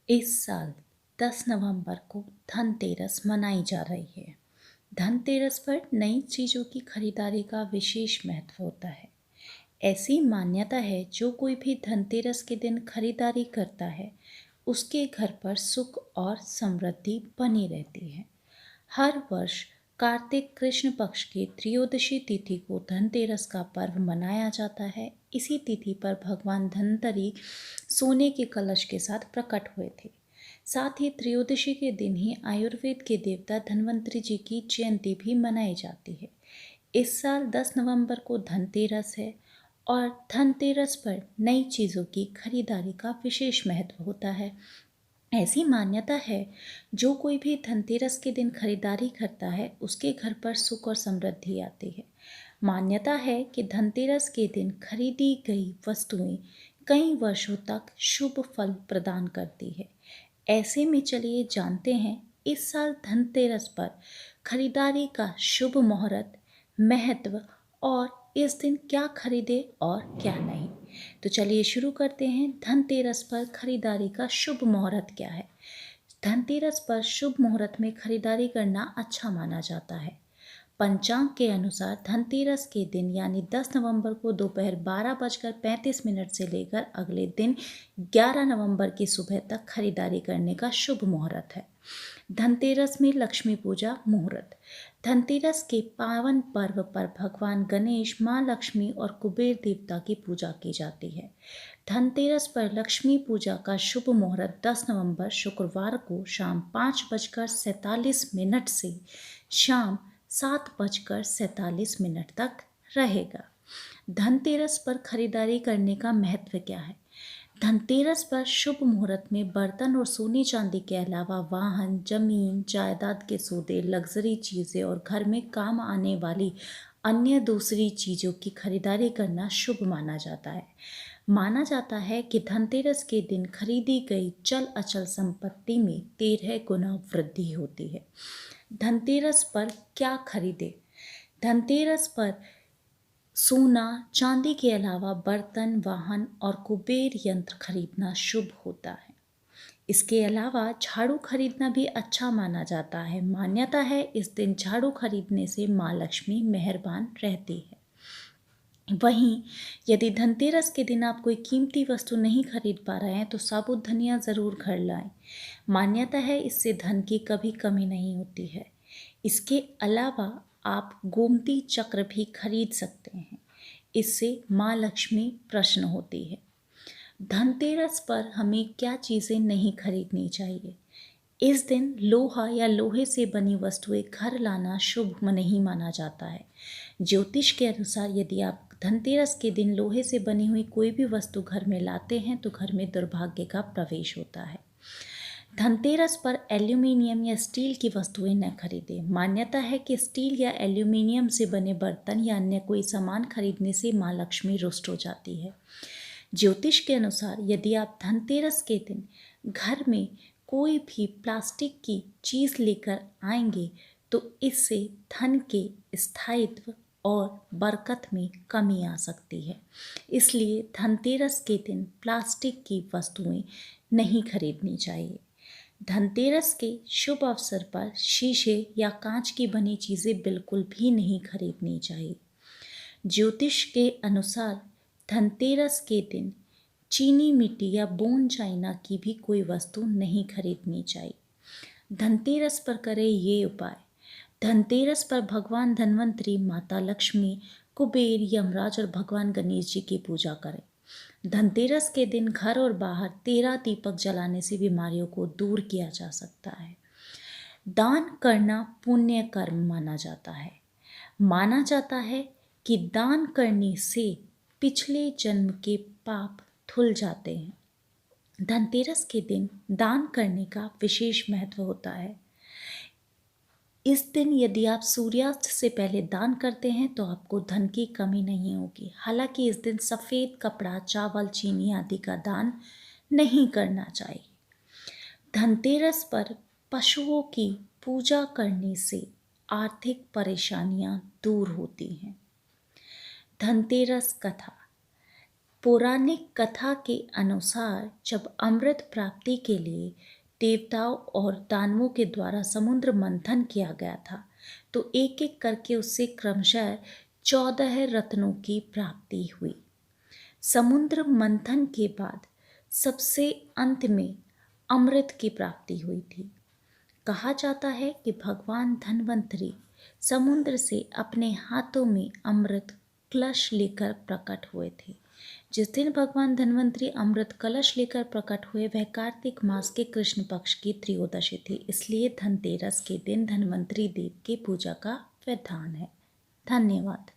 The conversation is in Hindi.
इस साल 10 नवंबर को धनतेरस मनाई जा रही है। धनतेरस पर नई चीज़ों की खरीदारी का विशेष महत्व होता है। ऐसी मान्यता है जो कोई भी धनतेरस के दिन खरीदारी करता है उसके घर पर सुख और समृद्धि बनी रहती है। हर वर्ष कार्तिक कृष्ण पक्ष की त्रयोदशी तिथि को धनतेरस का पर्व मनाया जाता है। इसी तिथि पर भगवान धनवंतरी सोने के कलश के साथ प्रकट हुए थे। साथ ही त्रयोदशी के दिन ही आयुर्वेद के देवता धन्वंतरी जी की जयंती भी मनाई जाती है। इस साल 10 नवंबर को धनतेरस है और धनतेरस पर नई चीज़ों की खरीदारी का विशेष महत्व होता है। ऐसी मान्यता है जो कोई भी धनतेरस के दिन खरीदारी करता है उसके घर पर सुख और समृद्धि आती है। मान्यता है कि धनतेरस के दिन खरीदी गई वस्तुएं कई वर्षों तक शुभ फल प्रदान करती है। ऐसे में चलिए जानते हैं इस साल धनतेरस पर खरीदारी का शुभ मुहूर्त, महत्व और इस दिन क्या खरीदे और क्या नहीं। तो चलिए शुरू करते हैं। धनतेरस पर खरीदारी का शुभ मुहूर्त क्या है। धनतेरस पर शुभ मुहूर्त में खरीदारी करना अच्छा माना जाता है। पंचांग के अनुसार धनतेरस के दिन यानी 10 नवंबर को दोपहर 12:35 से लेकर अगले दिन 11 नवंबर की सुबह तक खरीदारी करने का शुभ मुहूर्त है। धनतेरस में लक्ष्मी पूजा मुहूर्त। धनतेरस के पावन पर्व पर भगवान गणेश, माँ लक्ष्मी और कुबेर देवता की पूजा की जाती है। धनतेरस पर लक्ष्मी पूजा का शुभ मुहूर्त 10 नवंबर शुक्रवार को शाम 5:47 से शाम 7:47 तक रहेगा। धनतेरस पर खरीदारी करने का महत्व क्या है। धनतेरस पर शुभ मुहूर्त में बर्तन और सोने चांदी के अलावा वाहन, जमीन, जायदाद के सौदे, लग्जरी चीज़ें और घर में काम आने वाली अन्य दूसरी चीज़ों की खरीदारी करना शुभ माना जाता है। माना जाता है कि धनतेरस के दिन खरीदी गई चल अचल संपत्ति में 13 गुना वृद्धि होती है। धनतेरस पर क्या खरीदे। धनतेरस पर सोना चांदी के अलावा बर्तन, वाहन और कुबेर यंत्र खरीदना शुभ होता है। इसके अलावा झाड़ू खरीदना भी अच्छा माना जाता है। मान्यता है इस दिन झाड़ू खरीदने से माँ लक्ष्मी मेहरबान रहती है। वहीं यदि धनतेरस के दिन आप कोई कीमती वस्तु नहीं खरीद पा रहे हैं तो साबुत धनिया ज़रूर घर लाएं। मान्यता है इससे धन की कभी कमी नहीं होती है। इसके अलावा आप गोमती चक्र भी खरीद सकते हैं। इससे माँ लक्ष्मी प्रसन्न होती है। धनतेरस पर हमें क्या चीज़ें नहीं खरीदनी चाहिए। इस दिन लोहा या लोहे से बनी वस्तुएं घर लाना शुभ नहीं माना जाता है। ज्योतिष के अनुसार यदि आप धनतेरस के दिन लोहे से बनी हुई कोई भी वस्तु घर में लाते हैं तो घर में दुर्भाग्य का प्रवेश होता है। धनतेरस पर एल्यूमिनियम या स्टील की वस्तुएं न खरीदें। मान्यता है कि स्टील या एल्यूमिनियम से बने बर्तन या अन्य कोई सामान खरीदने से माँ लक्ष्मी रुष्ट हो जाती है। ज्योतिष के अनुसार यदि आप धनतेरस के दिन घर में कोई भी प्लास्टिक की चीज़ लेकर आएंगे तो इससे धन के स्थायित्व और बरकत में कमी आ सकती है। इसलिए धनतेरस के दिन प्लास्टिक की वस्तुएं नहीं खरीदनी चाहिए। धनतेरस के शुभ अवसर पर शीशे या कांच की बनी चीज़ें बिल्कुल भी नहीं खरीदनी चाहिए। ज्योतिष के अनुसार धनतेरस के दिन चीनी मिट्टी या बोन चाइना की भी कोई वस्तु नहीं खरीदनी चाहिए। धनतेरस पर करें ये उपाय। धनतेरस पर भगवान धन्वंतरी, माता लक्ष्मी, कुबेर, यमराज और भगवान गणेश जी की पूजा करें। धनतेरस के दिन घर और बाहर 13 दीपक जलाने से बीमारियों को दूर किया जा सकता है। दान करना पुण्य कर्म माना जाता है। माना जाता है कि दान करने से पिछले जन्म के पाप धुल जाते हैं। धनतेरस के दिन दान करने का विशेष महत्व होता है। इस दिन यदि आप सूर्यास्त से पहले दान करते हैं तो आपको धन की कमी नहीं होगी। हालांकि इस दिन सफ़ेद कपड़ा, चावल, चीनी आदि का दान नहीं करना चाहिए। धनतेरस पर पशुओं की पूजा करने से आर्थिक परेशानियां दूर होती हैं। धनतेरस कथा। पौराणिक कथा के अनुसार जब अमृत प्राप्ति के लिए देवताओं और दानवों के द्वारा समुद्र मंथन किया गया था, तो एक एक करके उससे क्रमशः 14 रत्नों की प्राप्ति हुई। समुद्र मंथन के बाद सबसे अंत में अमृत की प्राप्ति हुई थी। कहा जाता है कि भगवान धन्वंतरी समुद्र से अपने हाथों में अमृत कलश लेकर प्रकट हुए थे। जिस दिन भगवान धन्वंतरी अमृत कलश लेकर प्रकट हुए वह कार्तिक मास के कृष्ण पक्ष की त्रयोदशी थी। इसलिए धनतेरस के दिन धन्वंतरी देव की पूजा का विधान है। धन्यवाद।